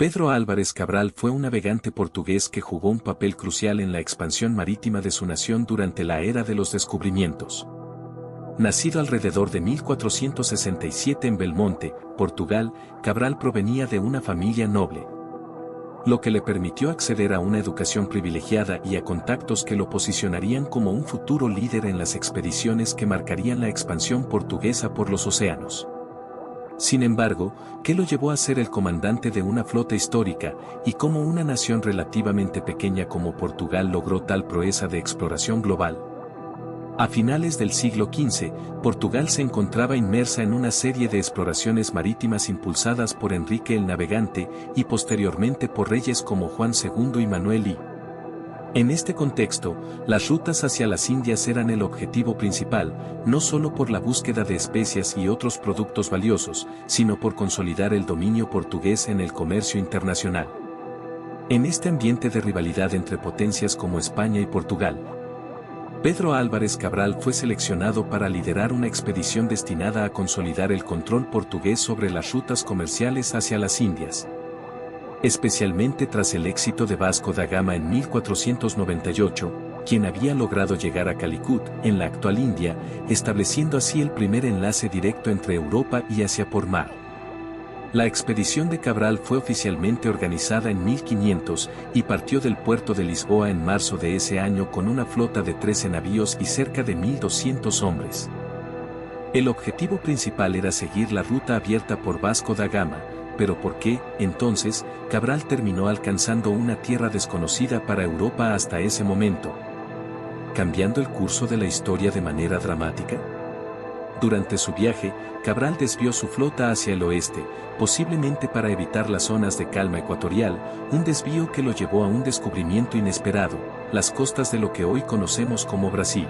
Pedro Álvares Cabral fue un navegante portugués que jugó un papel crucial en la expansión marítima de su nación durante la era de los descubrimientos. Nacido alrededor de 1467 en Belmonte, Portugal, Cabral provenía de una familia noble, lo que le permitió acceder a una educación privilegiada y a contactos que lo posicionarían como un futuro líder en las expediciones que marcarían la expansión portuguesa por los océanos. Sin embargo, ¿qué lo llevó a ser el comandante de una flota histórica, y cómo una nación relativamente pequeña como Portugal logró tal proeza de exploración global? A finales del siglo XV, Portugal se encontraba inmersa en una serie de exploraciones marítimas impulsadas por Enrique el Navegante y posteriormente por reyes como Juan II y Manuel I. En este contexto, las rutas hacia las Indias eran el objetivo principal, no solo por la búsqueda de especias y otros productos valiosos, sino por consolidar el dominio portugués en el comercio internacional. En este ambiente de rivalidad entre potencias como España y Portugal, Pedro Álvares Cabral fue seleccionado para liderar una expedición destinada a consolidar el control portugués sobre las rutas comerciales hacia las Indias. Especialmente tras el éxito de Vasco da Gama en 1498, quien había logrado llegar a Calicut, en la actual India, estableciendo así el primer enlace directo entre Europa y Asia por mar. La expedición de Cabral fue oficialmente organizada en 1500 y partió del puerto de Lisboa en marzo de ese año con una flota de 13 navíos y cerca de 1200 hombres. El objetivo principal era seguir la ruta abierta por Vasco da Gama, pero ¿por qué, entonces, Cabral terminó alcanzando una tierra desconocida para Europa hasta ese momento, cambiando el curso de la historia de manera dramática? Durante su viaje, Cabral desvió su flota hacia el oeste, posiblemente para evitar las zonas de calma ecuatorial, un desvío que lo llevó a un descubrimiento inesperado, las costas de lo que hoy conocemos como Brasil.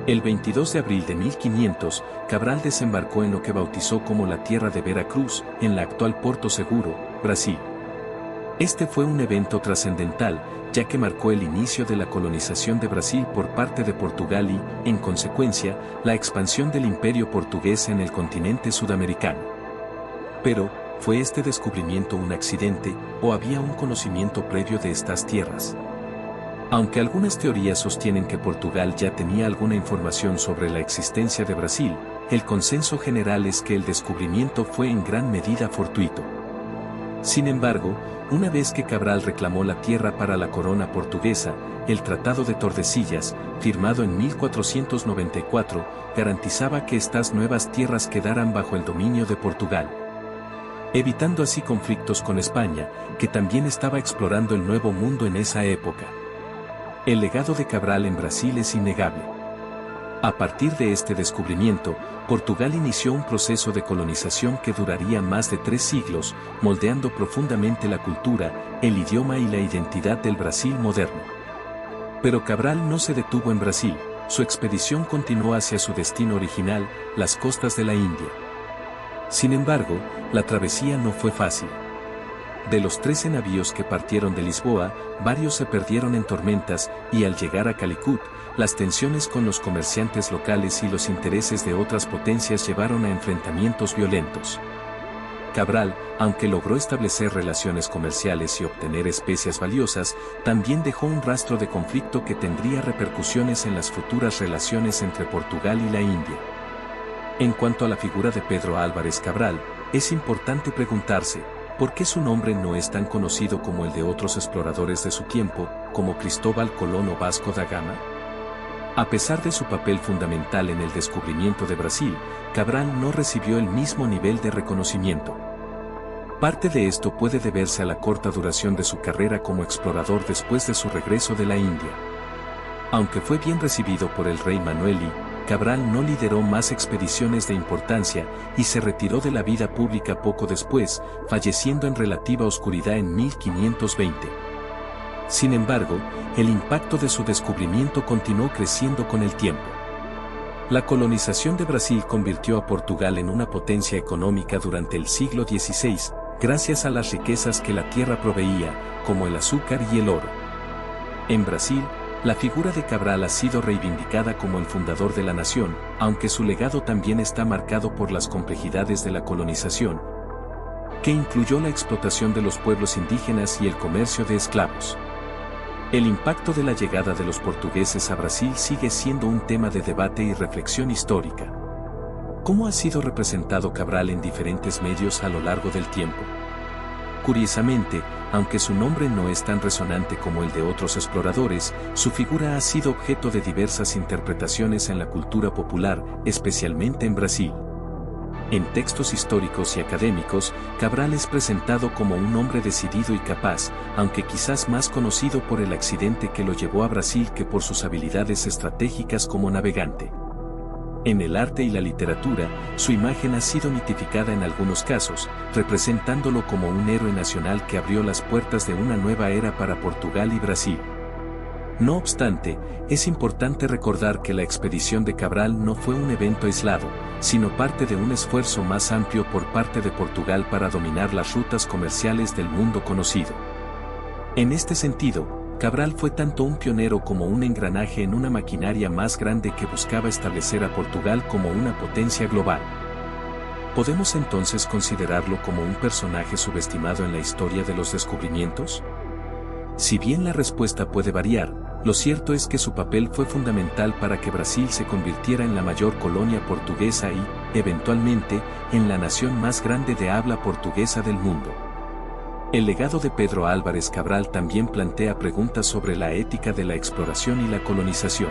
El 22 de abril de 1500, Cabral desembarcó en lo que bautizó como la tierra de Veracruz, en la actual Porto Seguro, Brasil. Este fue un evento trascendental, ya que marcó el inicio de la colonización de Brasil por parte de Portugal y, en consecuencia, la expansión del imperio portugués en el continente sudamericano. Pero, ¿fue este descubrimiento un accidente, o había un conocimiento previo de estas tierras? Aunque algunas teorías sostienen que Portugal ya tenía alguna información sobre la existencia de Brasil, el consenso general es que el descubrimiento fue en gran medida fortuito. Sin embargo, una vez que Cabral reclamó la tierra para la corona portuguesa, el Tratado de Tordesillas, firmado en 1494, garantizaba que estas nuevas tierras quedaran bajo el dominio de Portugal, evitando así conflictos con España, que también estaba explorando el Nuevo Mundo en esa época. El legado de Cabral en Brasil es innegable. A partir de este descubrimiento, Portugal inició un proceso de colonización que duraría más de 3 siglos, moldeando profundamente la cultura, el idioma y la identidad del Brasil moderno. Pero Cabral no se detuvo en Brasil, su expedición continuó hacia su destino original, las costas de la India. Sin embargo, la travesía no fue fácil. De los 13 navíos que partieron de Lisboa, varios se perdieron en tormentas, y al llegar a Calicut, las tensiones con los comerciantes locales y los intereses de otras potencias llevaron a enfrentamientos violentos. Cabral, aunque logró establecer relaciones comerciales y obtener especias valiosas, también dejó un rastro de conflicto que tendría repercusiones en las futuras relaciones entre Portugal y la India. En cuanto a la figura de Pedro Álvares Cabral, es importante preguntarse, ¿por qué su nombre no es tan conocido como el de otros exploradores de su tiempo, como Cristóbal Colón o Vasco da Gama? A pesar de su papel fundamental en el descubrimiento de Brasil, Cabral no recibió el mismo nivel de reconocimiento. Parte de esto puede deberse a la corta duración de su carrera como explorador después de su regreso de la India. Aunque fue bien recibido por el rey Manuel I, Cabral no lideró más expediciones de importancia y se retiró de la vida pública poco después, falleciendo en relativa oscuridad en 1520. Sin embargo, el impacto de su descubrimiento continuó creciendo con el tiempo. La colonización de Brasil convirtió a Portugal en una potencia económica durante el siglo XVI, gracias a las riquezas que la tierra proveía, como el azúcar y el oro. En Brasil, la figura de Cabral ha sido reivindicada como el fundador de la nación, aunque su legado también está marcado por las complejidades de la colonización. que incluyó la explotación de los pueblos indígenas y el comercio de esclavos. El impacto de la llegada de los portugueses a Brasil sigue siendo un tema de debate y reflexión histórica. ¿Cómo ha sido representado Cabral en diferentes medios a lo largo del tiempo? Curiosamente, aunque su nombre no es tan resonante como el de otros exploradores, su figura ha sido objeto de diversas interpretaciones en la cultura popular, especialmente en Brasil. En textos históricos y académicos, Cabral es presentado como un hombre decidido y capaz, aunque quizás más conocido por el accidente que lo llevó a Brasil que por sus habilidades estratégicas como navegante. En el arte y la literatura, su imagen ha sido mitificada en algunos casos, representándolo como un héroe nacional que abrió las puertas de una nueva era para Portugal y Brasil. No obstante, es importante recordar que la expedición de Cabral no fue un evento aislado, sino parte de un esfuerzo más amplio por parte de Portugal para dominar las rutas comerciales del mundo conocido. En este sentido, Cabral fue tanto un pionero como un engranaje en una maquinaria más grande que buscaba establecer a Portugal como una potencia global. ¿Podemos entonces considerarlo como un personaje subestimado en la historia de los descubrimientos? Si bien la respuesta puede variar, lo cierto es que su papel fue fundamental para que Brasil se convirtiera en la mayor colonia portuguesa y, eventualmente, en la nación más grande de habla portuguesa del mundo. El legado de Pedro Álvares Cabral también plantea preguntas sobre la ética de la exploración y la colonización.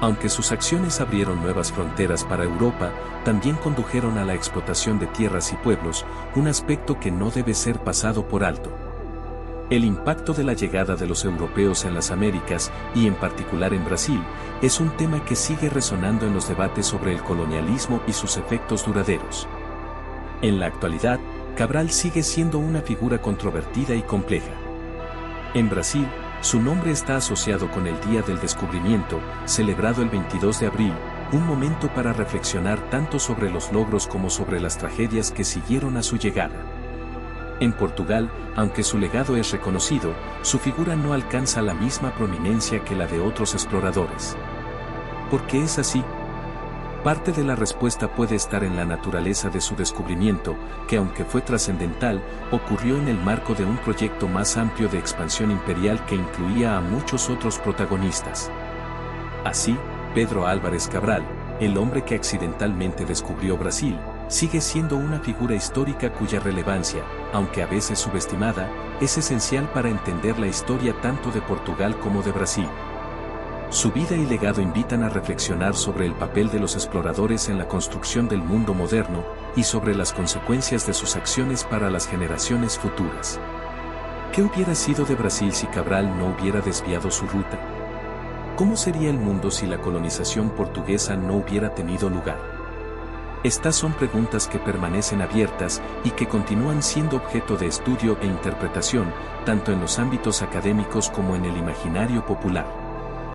Aunque sus acciones abrieron nuevas fronteras para Europa, también condujeron a la explotación de tierras y pueblos, un aspecto que no debe ser pasado por alto. El impacto de la llegada de los europeos en las Américas, y en particular en Brasil, es un tema que sigue resonando en los debates sobre el colonialismo y sus efectos duraderos. En la actualidad, Cabral sigue siendo una figura controvertida y compleja. En Brasil, su nombre está asociado con el Día del Descubrimiento, celebrado el 22 de abril, un momento para reflexionar tanto sobre los logros como sobre las tragedias que siguieron a su llegada. En Portugal, aunque su legado es reconocido, su figura no alcanza la misma prominencia que la de otros exploradores. ¿Por qué es así? Parte de la respuesta puede estar en la naturaleza de su descubrimiento, que aunque fue trascendental, ocurrió en el marco de un proyecto más amplio de expansión imperial que incluía a muchos otros protagonistas. Así, Pedro Álvares Cabral, el hombre que accidentalmente descubrió Brasil, sigue siendo una figura histórica cuya relevancia, aunque a veces subestimada, es esencial para entender la historia tanto de Portugal como de Brasil. Su vida y legado invitan a reflexionar sobre el papel de los exploradores en la construcción del mundo moderno y sobre las consecuencias de sus acciones para las generaciones futuras. ¿Qué hubiera sido de Brasil si Cabral no hubiera desviado su ruta? ¿Cómo sería el mundo si la colonización portuguesa no hubiera tenido lugar? Estas son preguntas que permanecen abiertas y que continúan siendo objeto de estudio e interpretación, tanto en los ámbitos académicos como en el imaginario popular.